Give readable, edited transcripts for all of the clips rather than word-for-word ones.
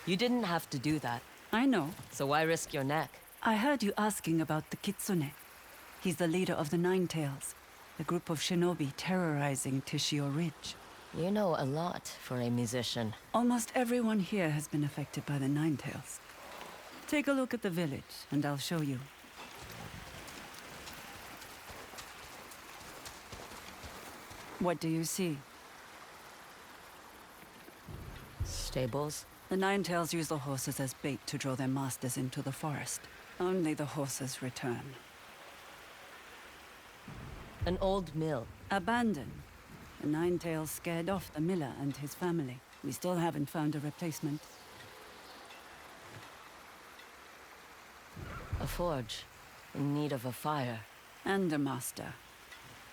You didn't have to do that, I know. so why risk your neck? I heard you asking about the Kitsune. He's the leader of the Nine Tails, the group of shinobi terrorizing Tishio Ridge. You know a lot for a musician. Almost everyone here has been affected by the Nine Tails. Take a look at the village, and I'll show you. What do you see? Stables? The Nine Tails use the horses as bait to draw their masters into the forest. Only the horses return. An old mill. Abandoned. The Nine Tails scared off the miller and his family. We still haven't found a replacement. A forge. In need of a fire. And a master.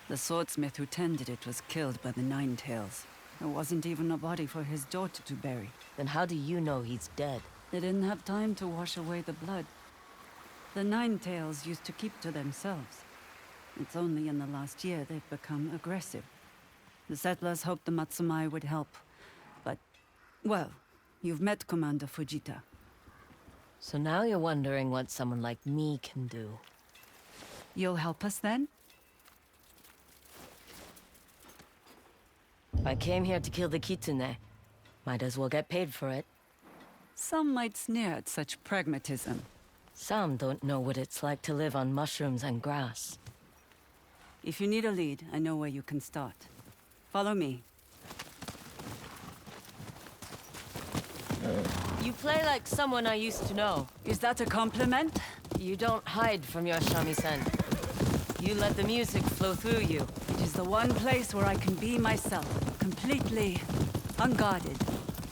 The swordsmith who tended it was killed by the Nine Tails. There wasn't even a body for his daughter to bury. Then how do you know he's dead? They didn't have time to wash away the blood. The Nine Tails used to keep to themselves. It's only in the last year they've become aggressive. The settlers hoped the Matsumai would help. But, well, you've met Commander Fujita. So now you're wondering what someone like me can do. You'll help us then? I came here to kill the Kitsune. Might as well get paid for it. Some might sneer at such pragmatism. Some don't know what it's like to live on mushrooms and grass. If you need a lead, I know where you can start. Follow me. You play like someone I used to know. Is that a compliment? You don't hide from your shamisen. You let the music flow through you. It is the one place where I can be myself, completely unguarded.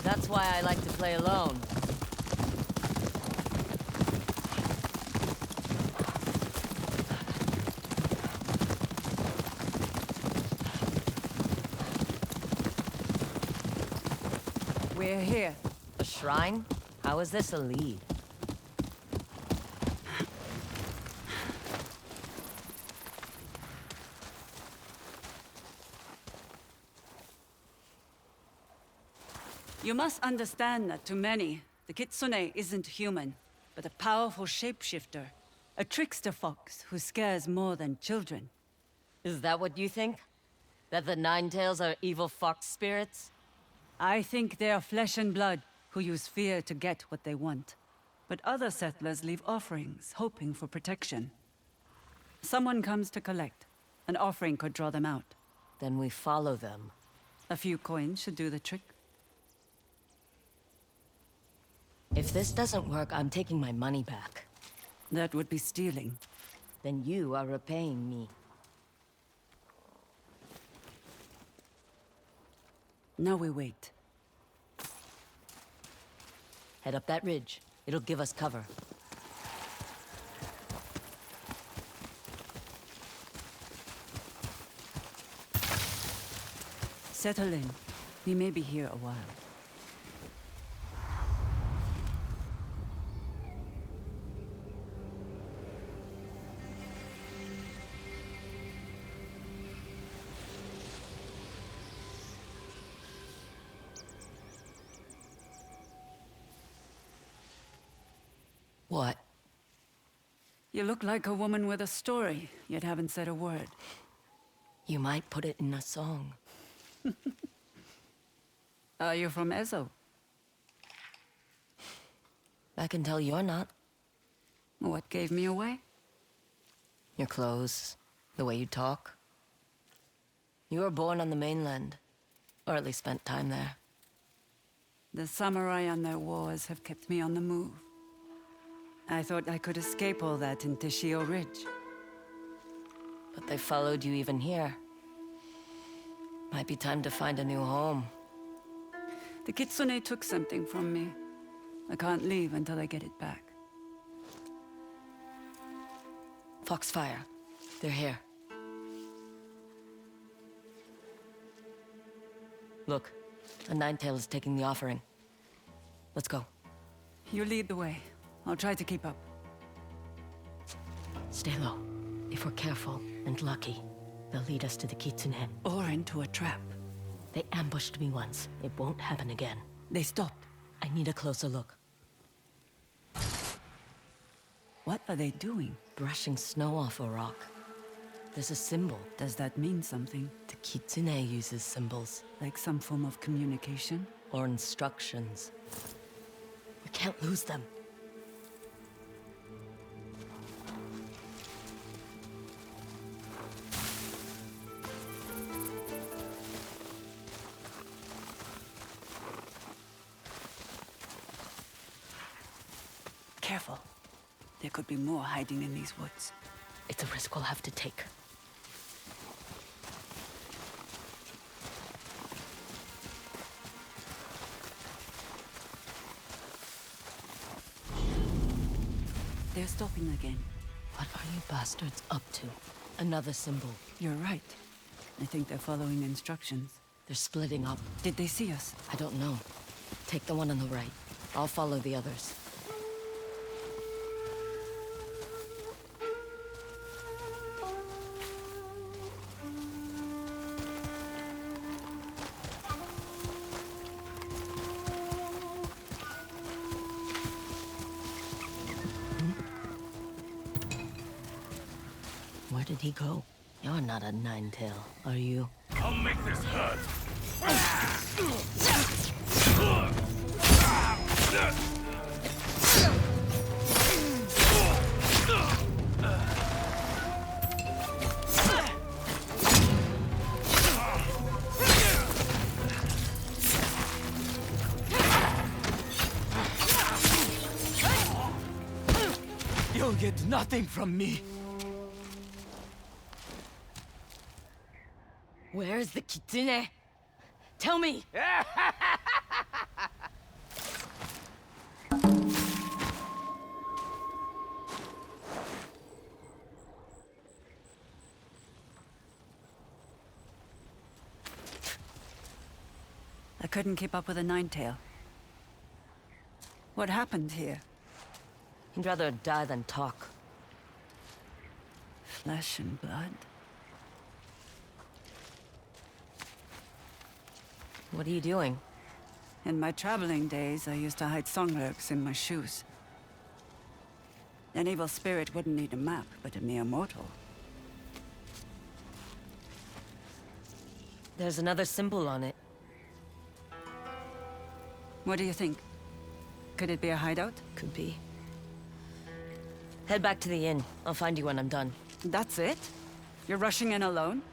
That's why I like to play alone. We're here. A shrine? How is this a lead? You must understand that to many, the Kitsune isn't human, but a powerful shapeshifter. A trickster fox who scares more than children. Is that what you think? That the Nine Tails are evil fox spirits? I think they are flesh and blood who use fear to get what they want. But other settlers leave offerings, hoping for protection. Someone comes to collect. An offering could draw them out. Then we follow them. A few coins should do the trick. If this doesn't work, I'm taking my money back. That would be stealing. Then you are repaying me. Now we wait. Head up that ridge. It'll give us cover. Settle in. We may be here a while. What? You look like a woman with a story, yet haven't said a word. You might put it in a song. Are you from Ezo? I can tell you're not. What gave me away? Your clothes, the way you talk. You were born on the mainland, or at least spent time there. The samurai and their wars have kept me on the move. I thought I could escape all that in Tishio Ridge. But they followed you even here. Might be time to find a new home. The Kitsune took something from me. I can't leave until I get it back. Foxfire. They're here. Look, a Ninetail is taking the offering. Let's go. You lead the way. I'll try to keep up. Stay low. If we're careful and lucky, they'll lead us to the Kitsune. Or into a trap. They ambushed me once. It won't happen again. They stopped. I need a closer look. What are they doing? Brushing snow off a rock. There's a symbol. Does that mean something? The Kitsune uses symbols. Like some form of communication? Or instructions. We can't lose them. Careful. There could be more hiding in these woods. It's a risk we'll have to take. They're stopping again. What are you bastards up to? Another symbol. You're right. I think they're following instructions. They're splitting up. Did they see us? I don't know. Take the one on the right. I'll follow the others. Where did he go? You're not a nine-tail, are you? I'll make this hurt. You'll get nothing from me. Where's the Kitsune? Tell me! I couldn't keep up with a nine-tail. What happened here? He'd rather die than talk. Flesh and blood? What are you doing? In my traveling days, I used to hide songlurks in my shoes. An evil spirit wouldn't need a map, but a mere mortal. There's another symbol on it. What do you think? Could it be a hideout? Could be. Head back to the inn. I'll find you when I'm done. That's it? You're rushing in alone?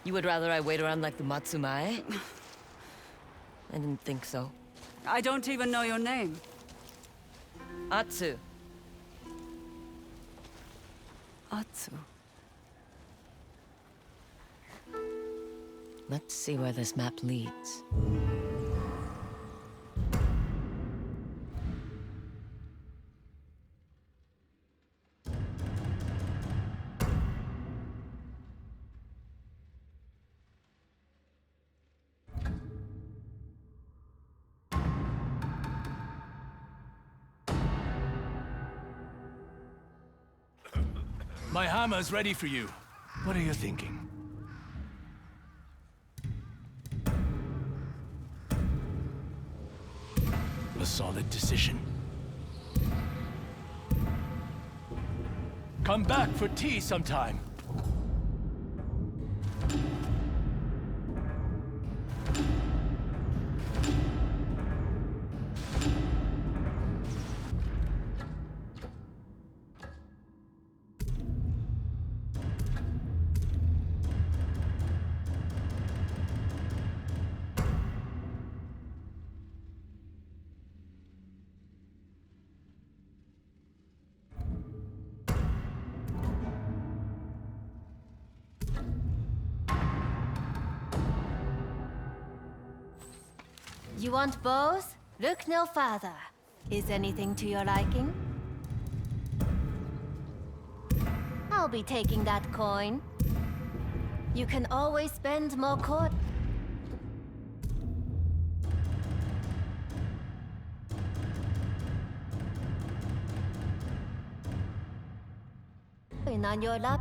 You would rather I wait around like the Matsumae? I didn't think so. I don't even know your name. Atsu. Atsu. Let's see where this map leads. My hammer's ready for you. What are you thinking? A solid decision. Come back for tea sometime. You want both? Look no further. Is anything to your liking? I'll be taking that coin. You can always spend more coin. On your lap.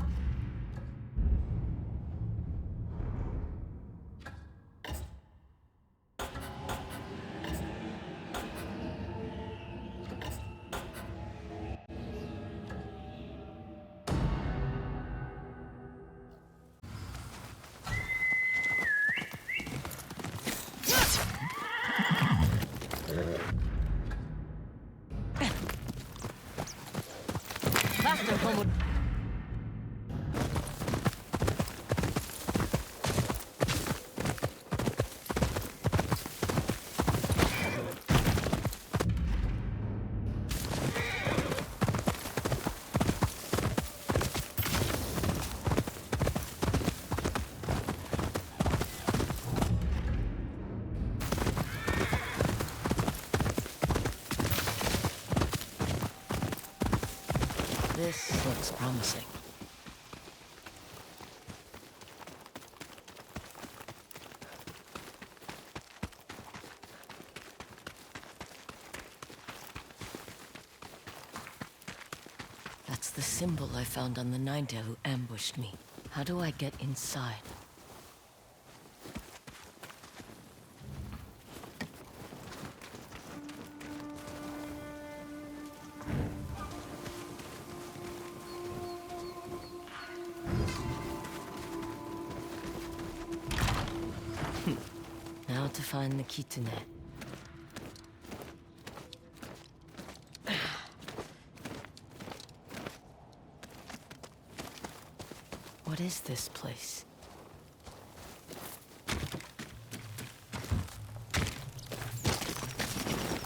Faster, Homo. This looks promising. That's the symbol I found on the Ninetail who ambushed me. How do I get inside? Now to find the kitsune. What is this place?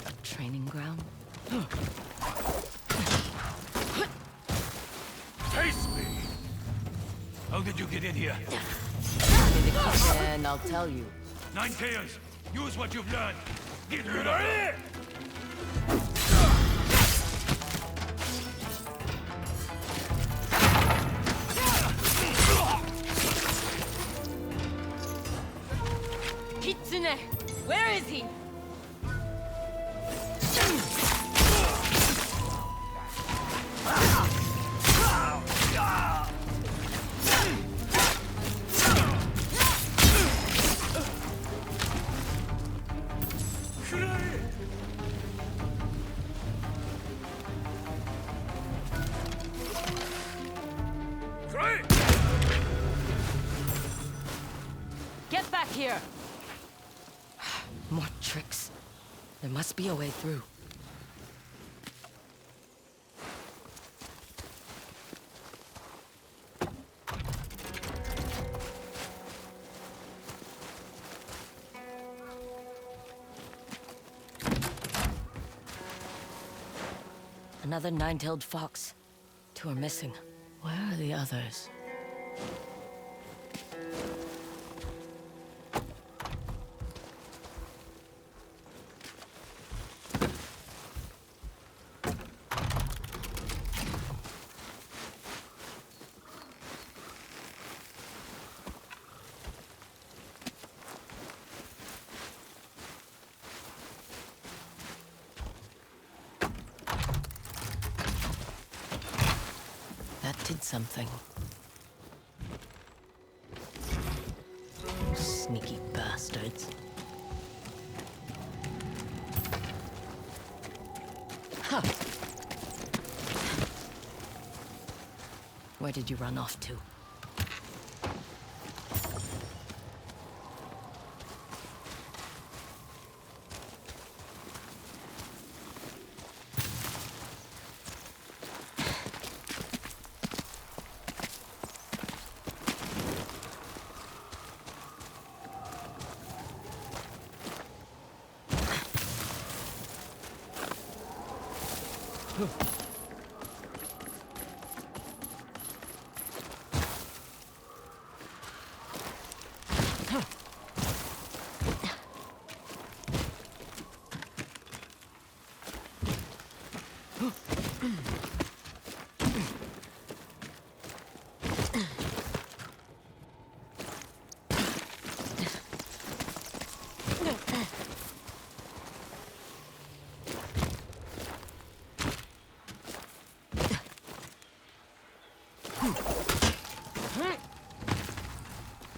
A training ground? Face me! How did you get in here? Find me the kitsune and I'll tell you. Nine Tails, use what you've learned. Get rid of her! Kitsune! Where is he? Get back here! More tricks. There must be a way through. Another nine-tailed fox. Two are missing. Where are the others? That did something. Sneaky bastards. Huh. Where did you run off to?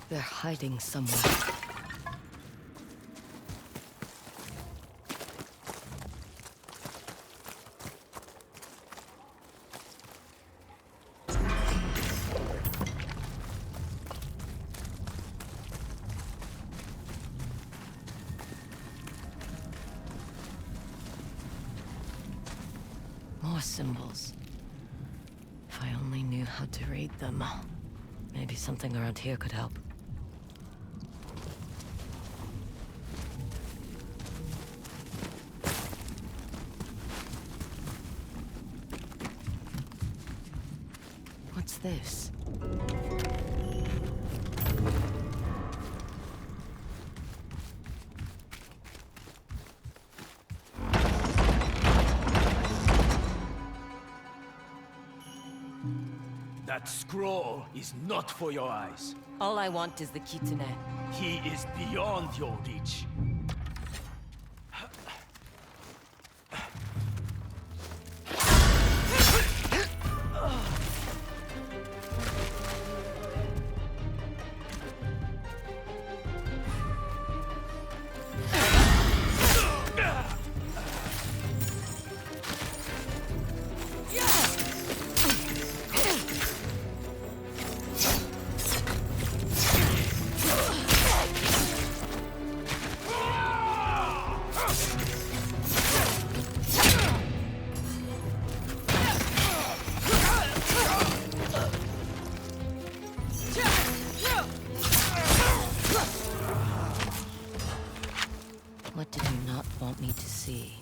They're hiding somewhere. More symbols. how to read them. Maybe something around here could help. What's this? That scroll is not for your eyes. All I want is the Kitsune. He is beyond your reach. What did you not want me to see?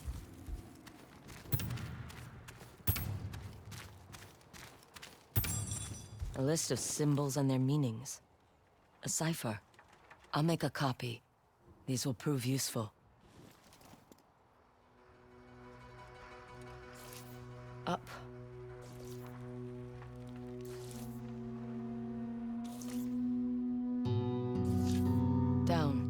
A list of symbols and their meanings. A cipher. I'll make a copy. These will prove useful. Up. Down.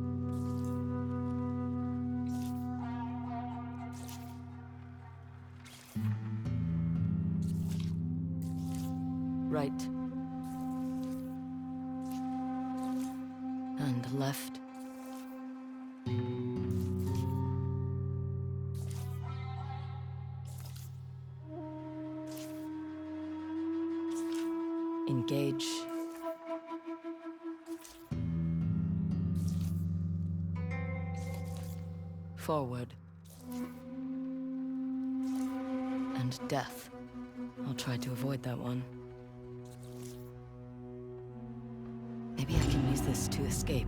Right. And left. Engage. Forward. And death. I'll try to avoid that one. Maybe I can use this to escape.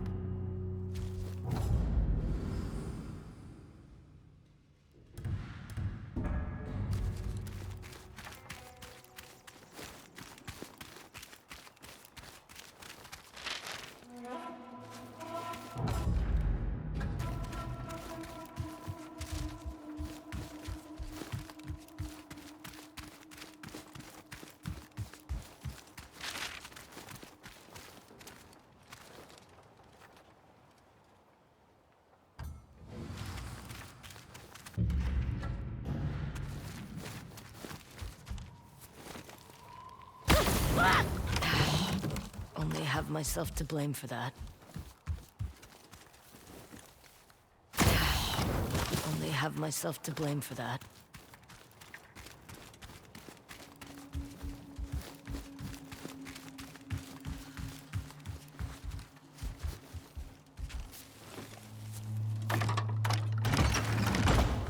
Only have myself to blame for that. Only have myself to blame for that.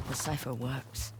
The cipher works.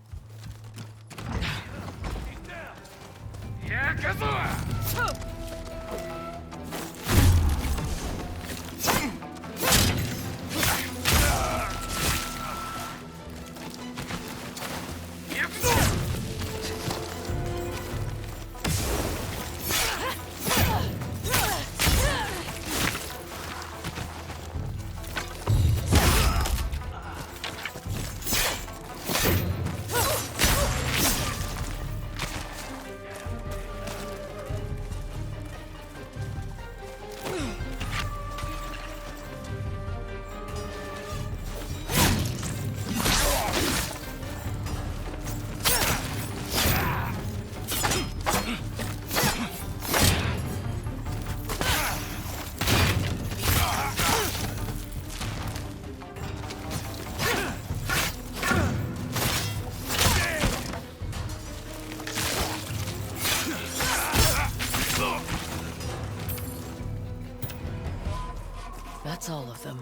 That's all of them.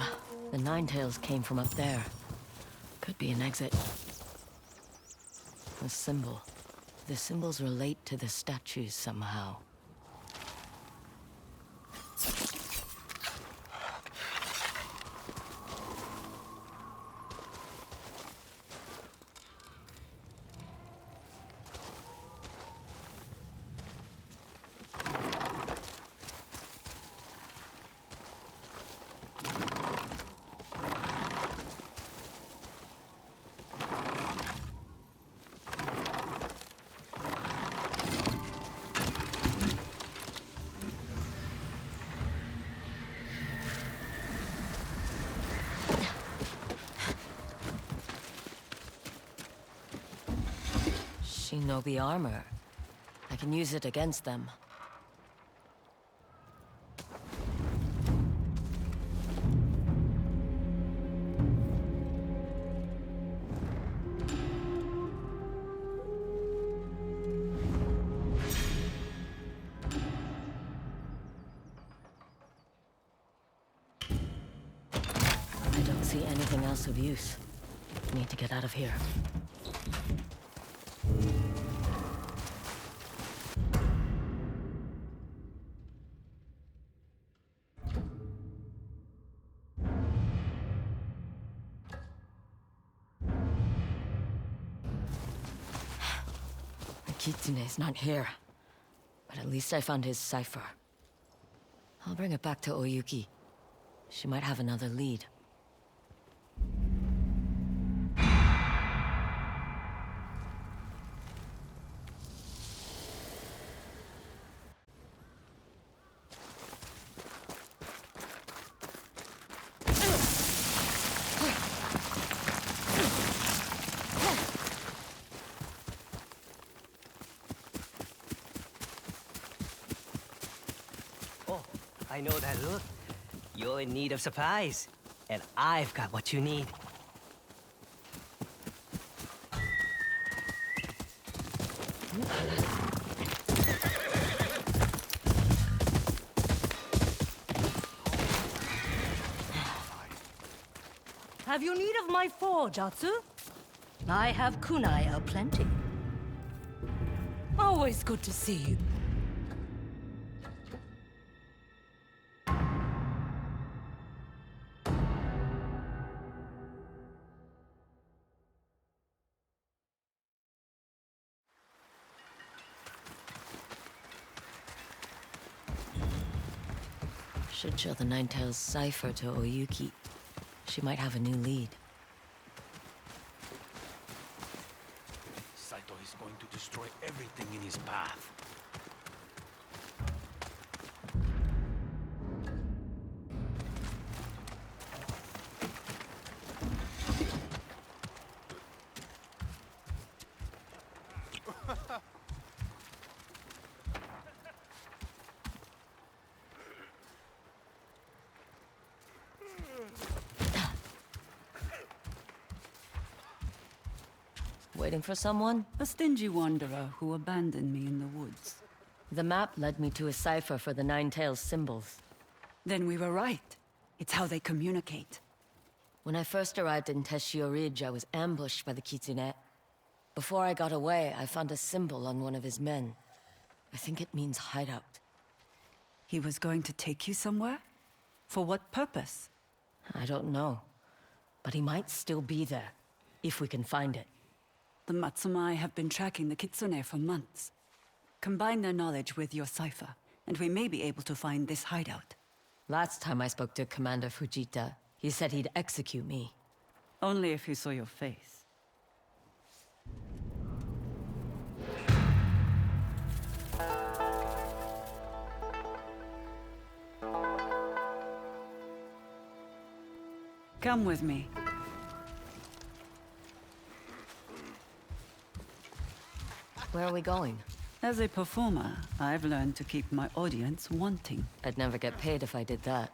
The Ninetales came from up there. Could be an exit. A symbol. The symbols relate to the statues somehow. Shinobi armor. I can use it against them. I don't see anything else of use. Need to get out of here. The Kitsune's not here. But at least I found his cipher. I'll bring it back to Oyuki. She might have another lead. Oh, I know that look. You're in need of supplies, and I've got what you need. Have you need of my forge, Atsu? I have kunai aplenty. Always good to see you. Should show the Ninetales cipher to Oyuki. She might have a new lead. Saito is going to destroy everything in his path. Waiting for someone? A stingy wanderer who abandoned me in the woods. The map led me to a cipher for the Ninetales symbols. Then we were right. It's how they communicate. When I first arrived in Teshio Ridge, I was ambushed by the Kitsune. Before I got away, I found a symbol on one of his men. I think it means hideout. He was going to take you somewhere? For what purpose? I don't know. But he might still be there, if we can find it. The Matsumai have been tracking the Kitsune for months. Combine their knowledge with your cipher, and we may be able to find this hideout. Last time I spoke to Commander Fujita, he said he'd execute me. Only if he saw your face. Come with me. Where are we going? As a performer, I've learned to keep my audience wanting. I'd never get paid if I did that.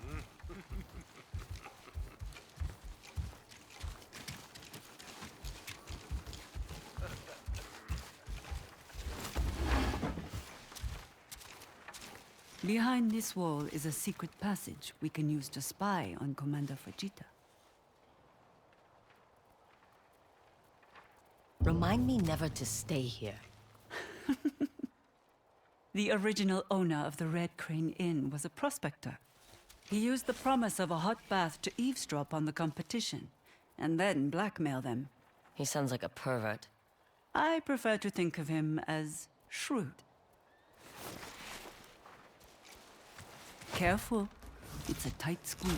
Behind this wall is a secret passage we can use to spy on Commander Fujita. Remind me never to stay here. The original owner of the Red Crane Inn was a prospector. He used the promise of a hot bath to eavesdrop on the competition, and then blackmail them. He sounds like a pervert. I prefer to think of him as shrewd. Careful. It's a tight squeeze.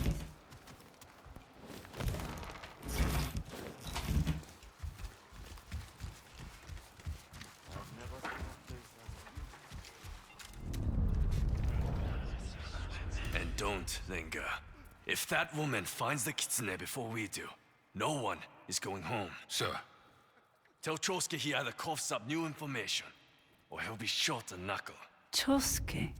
And don't linger. If that woman finds the kitsune before we do, no one is going home. Sir. Tell Chosuke he either coughs up new information, or he'll be shot a knuckle. Chosuke.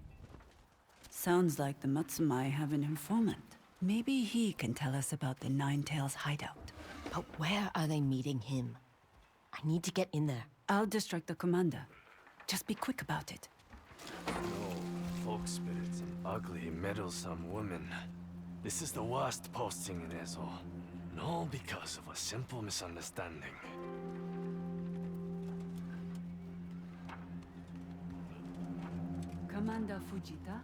Sounds like the Matsumai have an informant. Maybe he can tell us about the Nine-Tails hideout. But where are they meeting him? I need to get in there. I'll distract the commander. Just be quick about it. Folk spirits and ugly, meddlesome women. This is the worst posting in Ezo. And all because of a simple misunderstanding. Commander Fujita?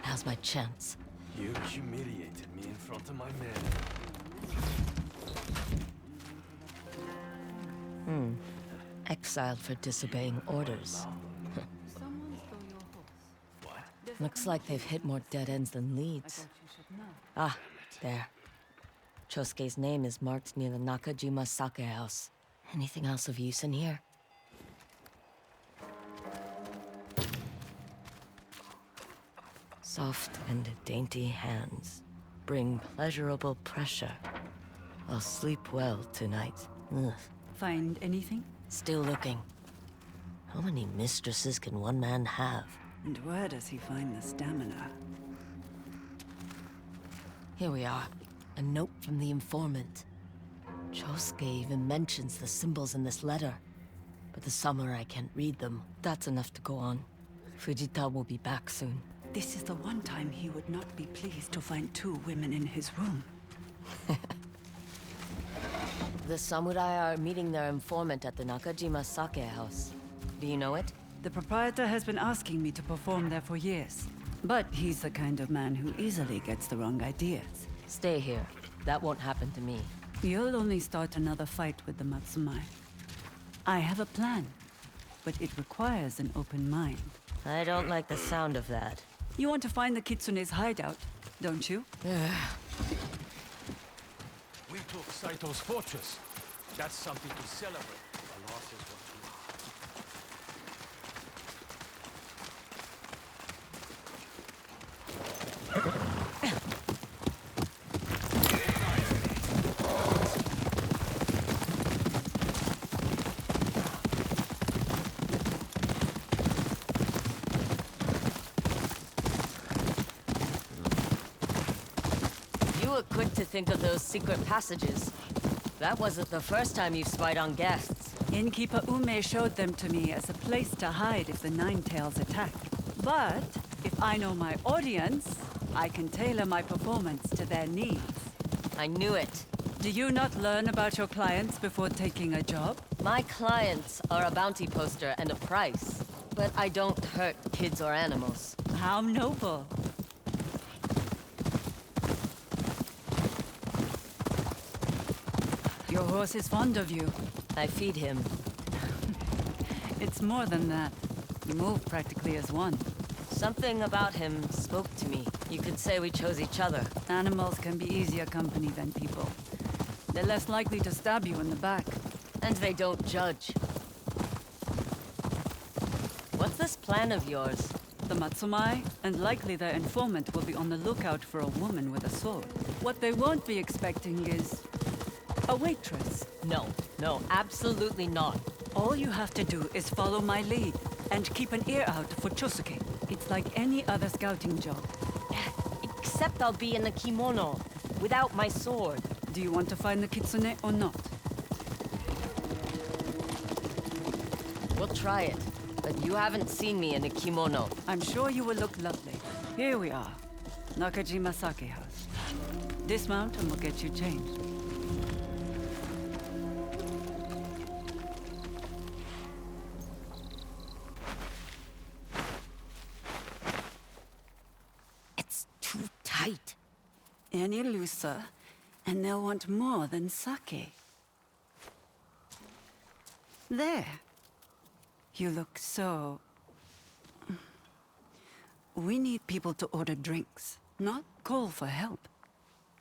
Now's my chance. You humiliated me in front of my men. Exiled for disobeying orders. Looks like they've hit more dead ends than leads. Ah, there. Chosuke's name is marked near the Nakajima Sake house. Anything else of use in here? Soft and dainty hands bring pleasurable pressure. I'll sleep well tonight. Ugh. Find anything? Still looking. How many mistresses can one man have? And where does he find the stamina? Here we are. A note from the informant. Chosuke even mentions the symbols in this letter. But the samurai can't read them. That's enough to go on. Fujita will be back soon. This is the one time he would not be pleased to find two women in his room. The samurai are meeting their informant at the Nakajima Sake house. Do you know it? The proprietor has been asking me to perform there for years. But he's the kind of man who easily gets the wrong ideas. Stay here. That won't happen to me. You'll only start another fight with the Matsumai. I have a plan, but it requires an open mind. I don't like the sound of that. You want to find the Kitsune's hideout, don't you? We took Saito's fortress. That's something to celebrate. The loss is what You were quick to think of those secret passages. That wasn't the first time you've spied on guests. Innkeeper Ume showed them to me as a place to hide if the Nine-Tails attack. But if I know my audience, I can tailor my performance to their needs. I knew it. Do you not learn about your clients before taking a job? My clients are a bounty poster and a price. But I don't hurt kids or animals. How noble. Your horse is fond of you. I feed him. It's more than that. You move practically as one. Something about him spoke to me. You could say we chose each other. Animals can be easier company than people. They're less likely to stab you in the back. And they don't judge. What's this plan of yours? The Matsumai, and likely their informant, will be on the lookout for a woman with a sword. What they won't be expecting is a waitress. No, absolutely not. All you have to do is follow my lead, and keep an ear out for Chosuke. It's like any other scouting job. Except I'll be in a kimono, without my sword. Do you want to find the Kitsune or not? We'll try it, but you haven't seen me in a kimono. I'm sure you will look lovely. Here we are. Nakajima Sake House. Dismount and we'll get you changed. tight. Any looser, and they'll want more than sake. There. You look so... We need people to order drinks, not call for help.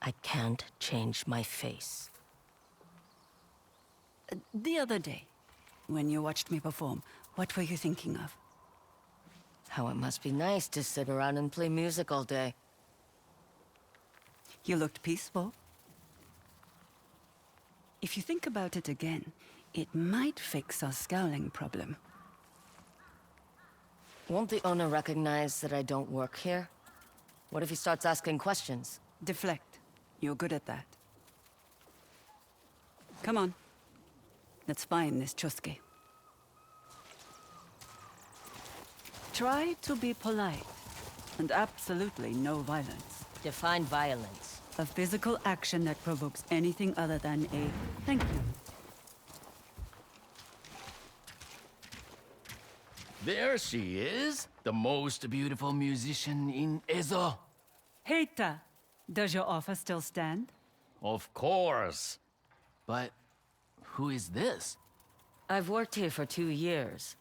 I can't change my face. The other day, when you watched me perform, what were you thinking of? How it must be nice to sit around and play music all day. You looked peaceful. If you think about it again, it might fix our scowling problem. Won't the owner recognize that I don't work here? What if he starts asking questions? Deflect. You're good at that. Come on. Let's find this Chosuke. Try to be polite, and absolutely no violence. Define violence. A physical action that provokes anything other than a thank you. There she is, the most beautiful musician in Ezo. Heita, does your offer still stand? Of course. But who is this? I've worked here for 2 years.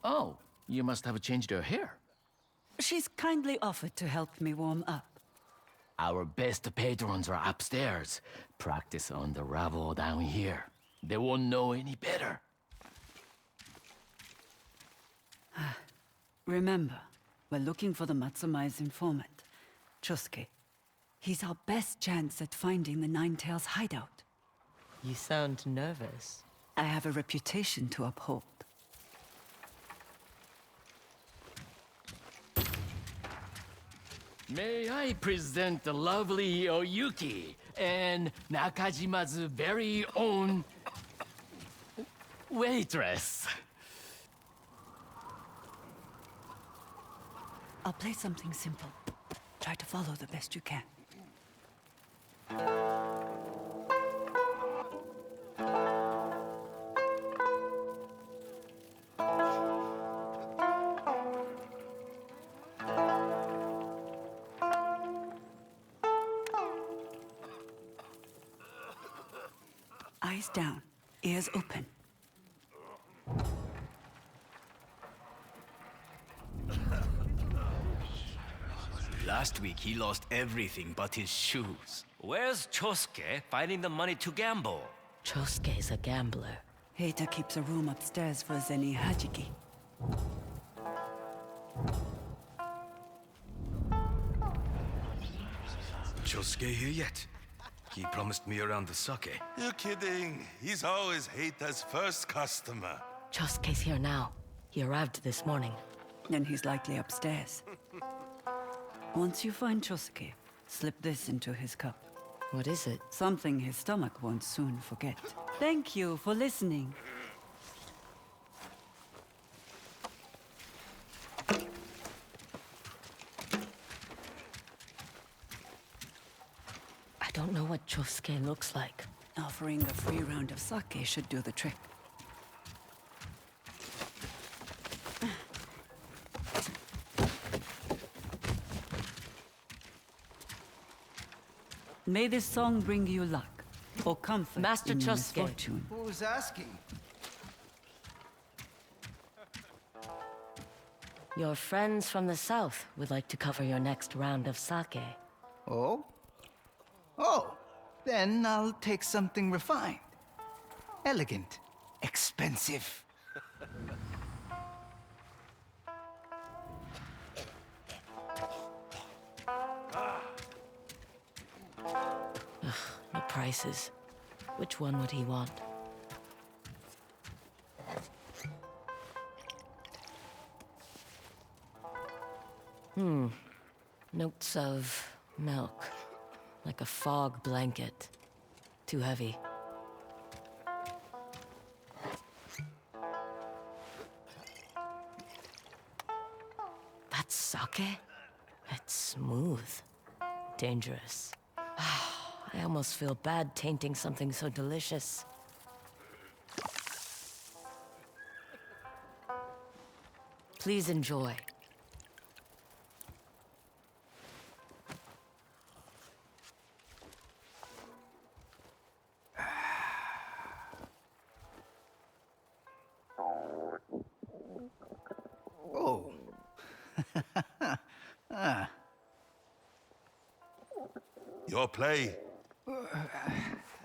Oh, you must have changed your hair. She's kindly offered to help me warm up. Our best patrons are upstairs. Practice on the rabble down here. They won't know any better. Remember, we're looking for the Matsumai's informant, Chosuke. He's our best chance at finding the Nine-Tails hideout. You sound nervous. I have a reputation to uphold. May I present the lovely Oyuki and Nakajima's very own waitress. I'll play something simple. Try to follow the best you can. Eyes down, ears open. Last week he lost everything but his shoes. Where's Chosuke finding the money to gamble? Chosuke's a gambler. Heita keeps a room upstairs for Zeni Hajiki. Chosuke here yet? He promised me around the sake. You're kidding. He's always Heita's first customer. Chosuke's here now. He arrived this morning. Then he's likely upstairs. Once you find Chosuke, slip this into his cup. What is it? Something his stomach won't soon forget. Thank you for listening. I don't know what Chosuke looks like. Offering a free round of sake should do the trick. May this song bring you luck, or comfort Master in Chosuke. misfortune. Who's asking? Your friends from the south would like to cover your next round of sake. Oh? Oh, then I'll take something refined. Elegant. Expensive. The prices. Which one would he want? Notes of milk. Like a fog blanket. Too heavy. That's sake? It's smooth. Dangerous. I almost feel bad tainting something so delicious. Please enjoy. Go play.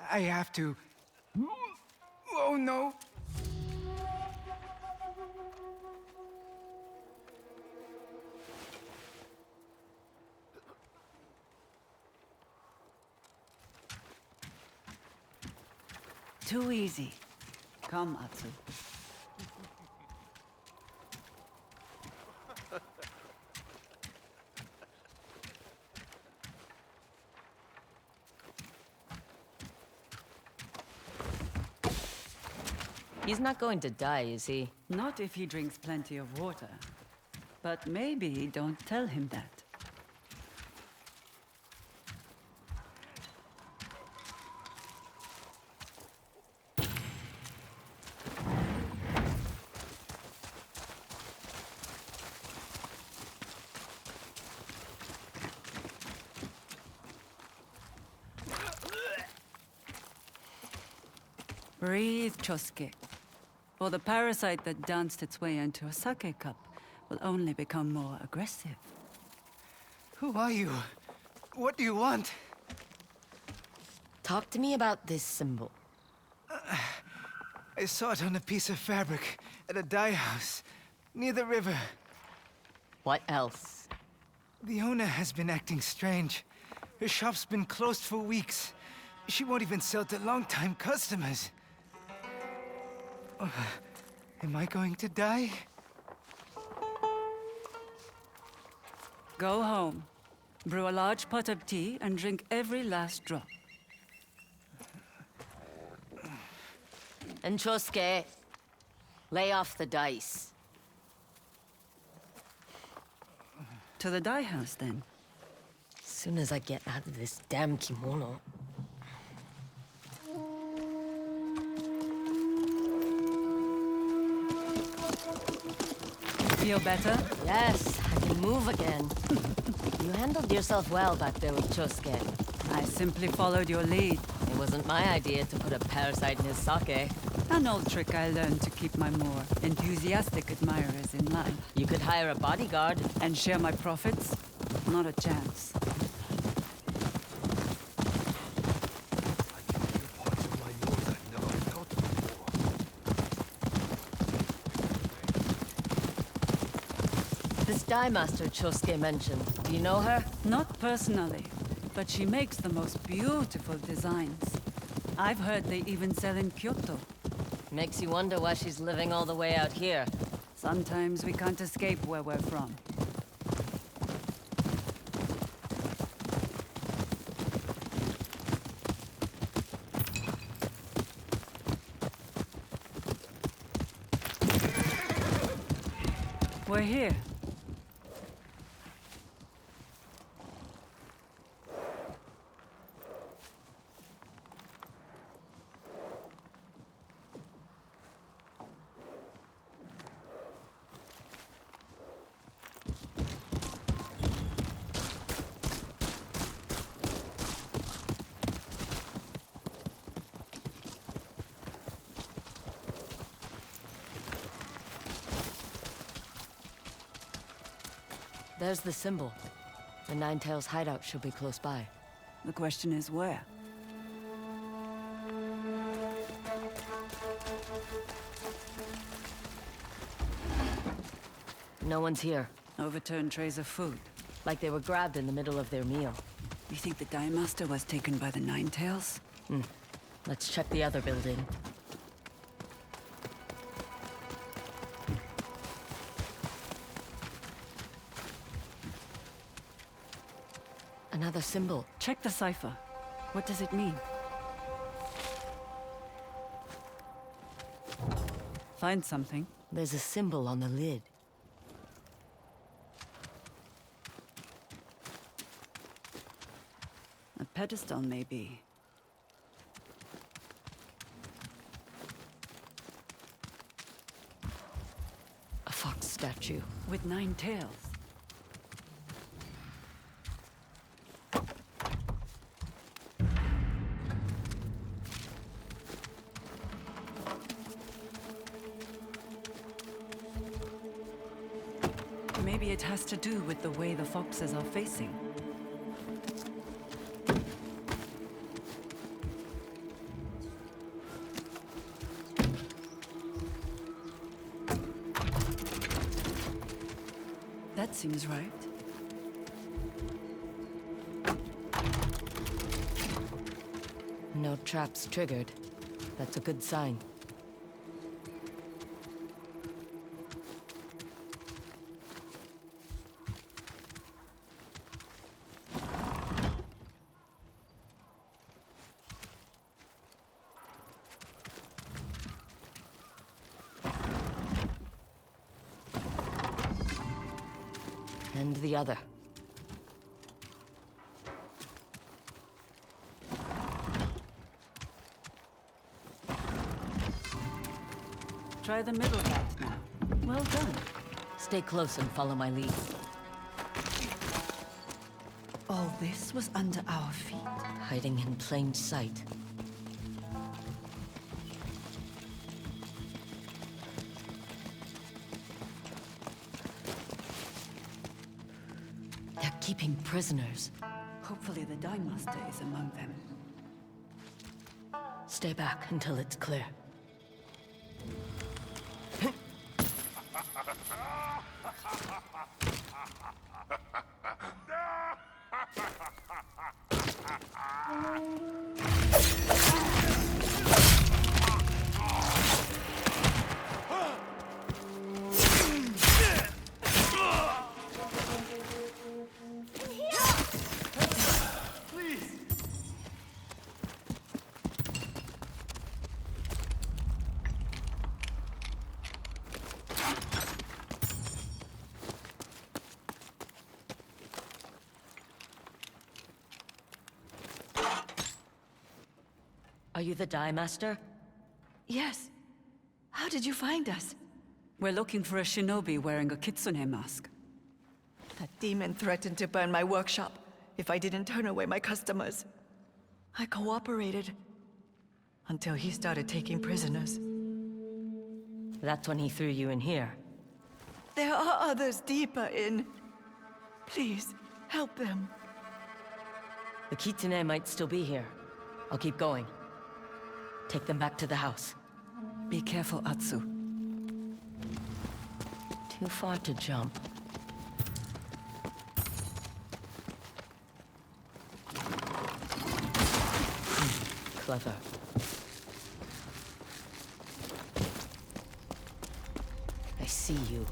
I have to. Oh no! Too easy. Come, Atsu. He's not going to die, is he? Not if he drinks plenty of water. But maybe don't tell him that. Breathe, Chosuke. Or the parasite that danced its way into a sake cup will only become more aggressive. Who are you? What do you want? Talk to me about this symbol. I saw it on a piece of fabric at a dye house near the river. What else? The owner has been acting strange. Her shop's been closed for weeks. She won't even sell to long-time customers. Am I going to die? Go home. Brew a large pot of tea and drink every last drop. And Chosuke, lay off the dice. To the dye house, then. As soon as I get out of this damn kimono. Feel better? Yes, I can move again. You handled yourself well back there with Chosuke. I simply followed your lead. It wasn't my idea to put a parasite in his sake. An old trick I learned to keep my more enthusiastic admirers in line. You could hire a bodyguard. And share my profits? Not a chance. This dye master Chosuke mentioned, do you know her? Not personally, but she makes the most beautiful designs. I've heard they even sell in Kyoto. Makes you wonder why she's living all the way out here. Sometimes we can't escape where we're from. We're here. There's the symbol. The Nine-Tails hideout should be close by. The question is where? No one's here. Overturned trays of food. Like they were grabbed in the middle of their meal. You think the Dye Master was taken by the Nine-Tails? Let's check the other building. Another symbol. Check the cipher. What does it mean? Find something. There's a symbol on the lid. A pedestal, maybe. A fox statue. With 9 tails. Maybe it has to do with the way the foxes are facing. That seems right. No traps triggered. That's a good sign. And the other. Try the middle gap now. Well done. Stay close and follow my lead. All this was under our feet. Hiding in plain sight. They're keeping prisoners. Hopefully the Dine Master is among them. Stay back until it's clear. Are you the Dye Master? Yes. How did you find us? We're looking for a shinobi wearing a kitsune mask. That demon threatened to burn my workshop if I didn't turn away my customers. I cooperated until he started taking prisoners. That's when he threw you in here. There are others deeper in. Please, help them. The kitsune might still be here. I'll keep going. Take them back to the house. Be careful, Atsu. Too far to jump. Clever. I see you.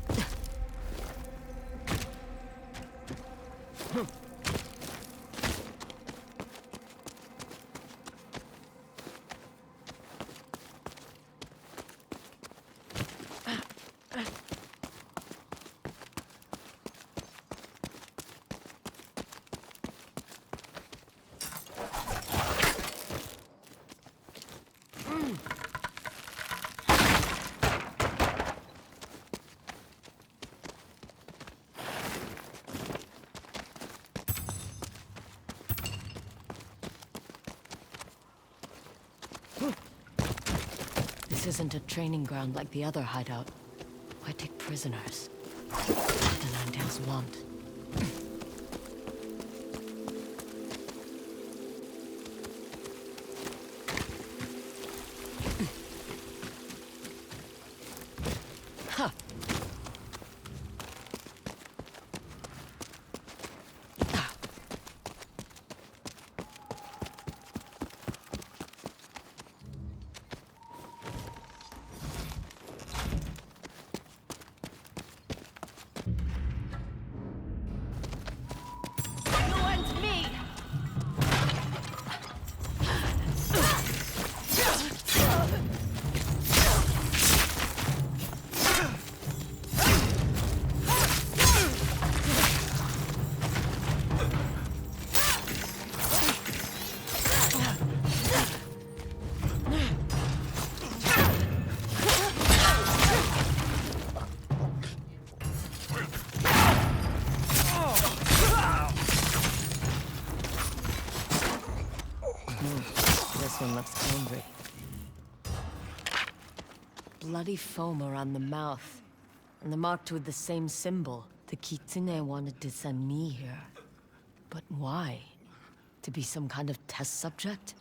This isn't a training ground like the other hideout. Why take prisoners? The Ninetales want. This one looks angry. Bloody foam around the mouth, and they're marked with the same symbol. The kitsune wanted to send me here. But why? To be some kind of test subject?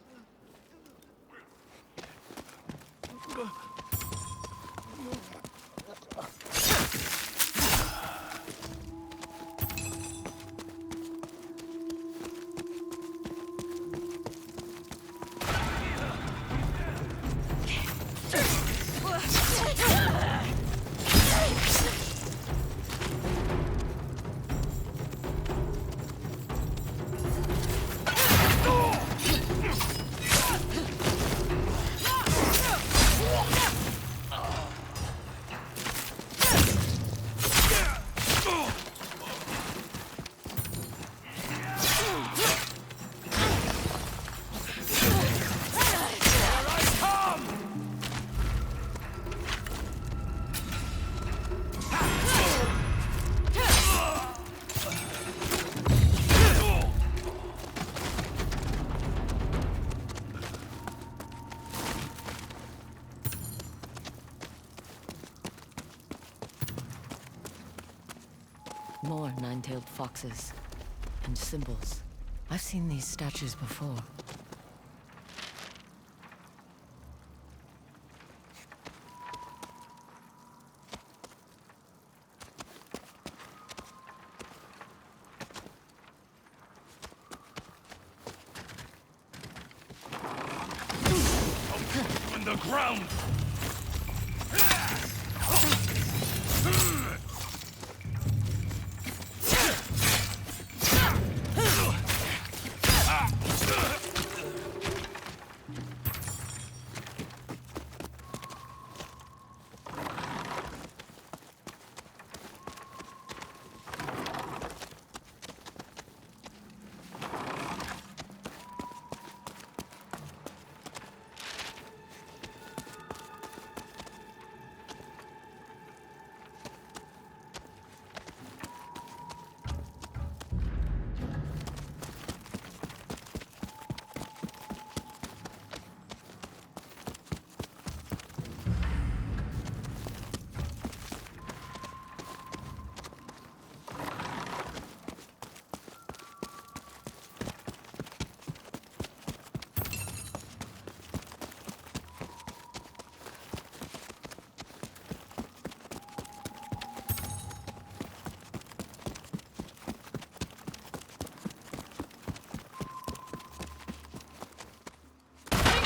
More nine-tailed foxes. And symbols. I've seen these statues before. On the ground!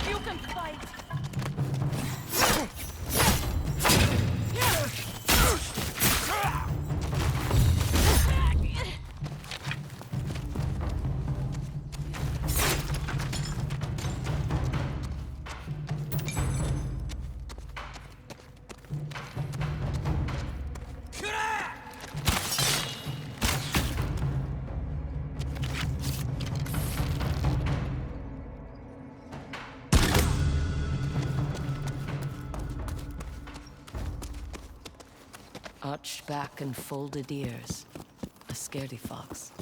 You can fight! Arched back and folded ears. A scaredy fox.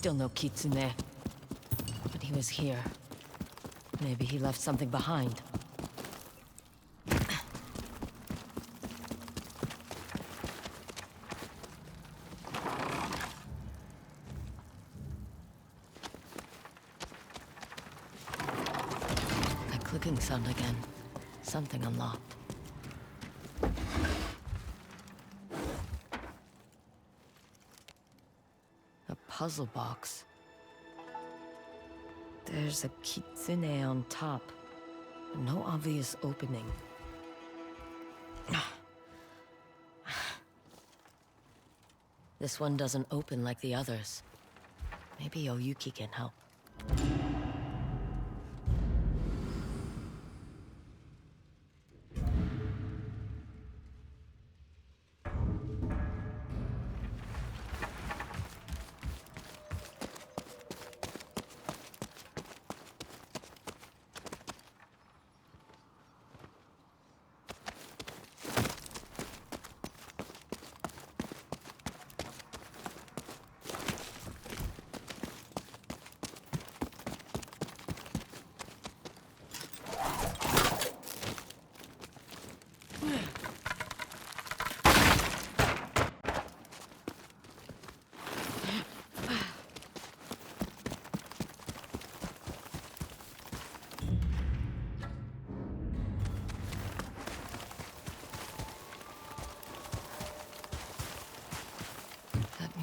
Still no Kitsune. But he was here. Maybe he left something behind. That clicking sound again. Something unlocked. A puzzle box. There's a kitsune on top, but no obvious opening. This one doesn't open like the others. Maybe Oyuki can help.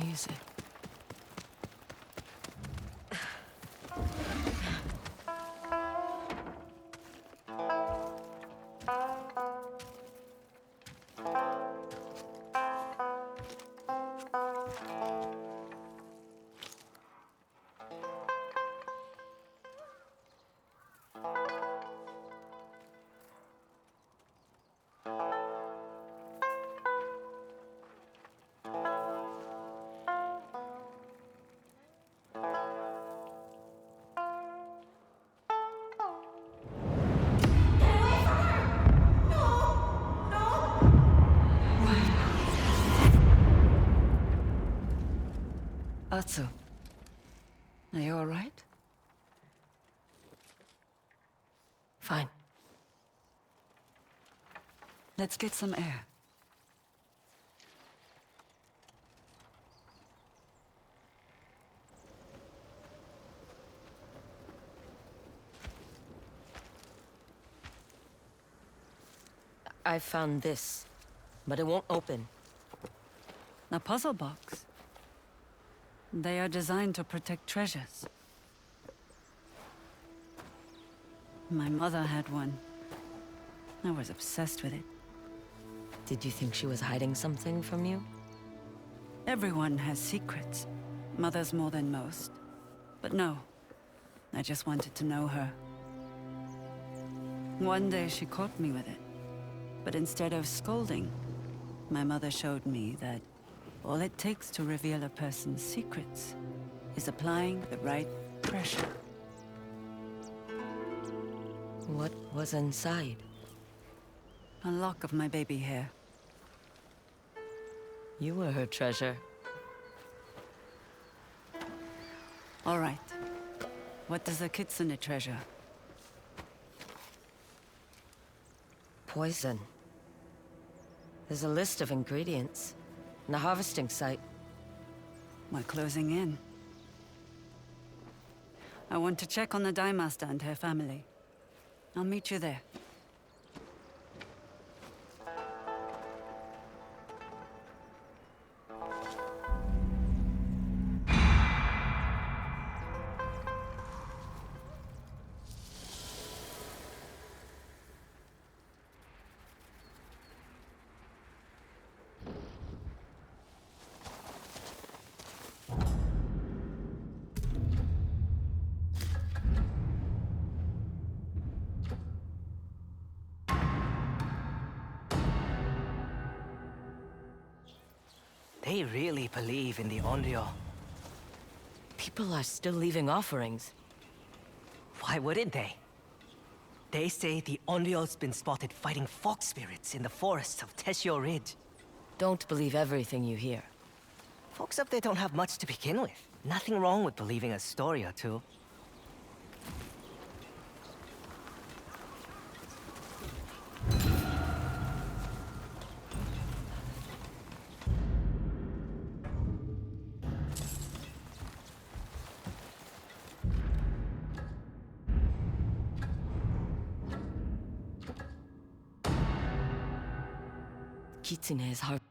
music. Atsu, are you all right? Fine. Let's get some air. I found this, but it won't open. A puzzle box. They are designed to protect treasures. My mother had one. I was obsessed with it. Did you think she was hiding something from you? Everyone has secrets. Mothers more than most. But no, I just wanted to know her. One day she caught me with it. But instead of scolding, my mother showed me that all it takes to reveal a person's secrets is applying the right pressure. What was inside? A lock of my baby hair. You were her treasure. All right. What does the kitsune treasure? Poison. There's a list of ingredients. And a harvesting site. We're closing in. I want to check on the Dye Master and her family. I'll meet you there. They really believe in the Onryo. People are still leaving offerings. Why wouldn't they? They say the Onryo's been spotted fighting fox spirits in the forests of Teshio Ridge. Don't believe everything you hear. Folks up there don't have much to begin with. Nothing wrong with believing a story or two. Kitsune is hard.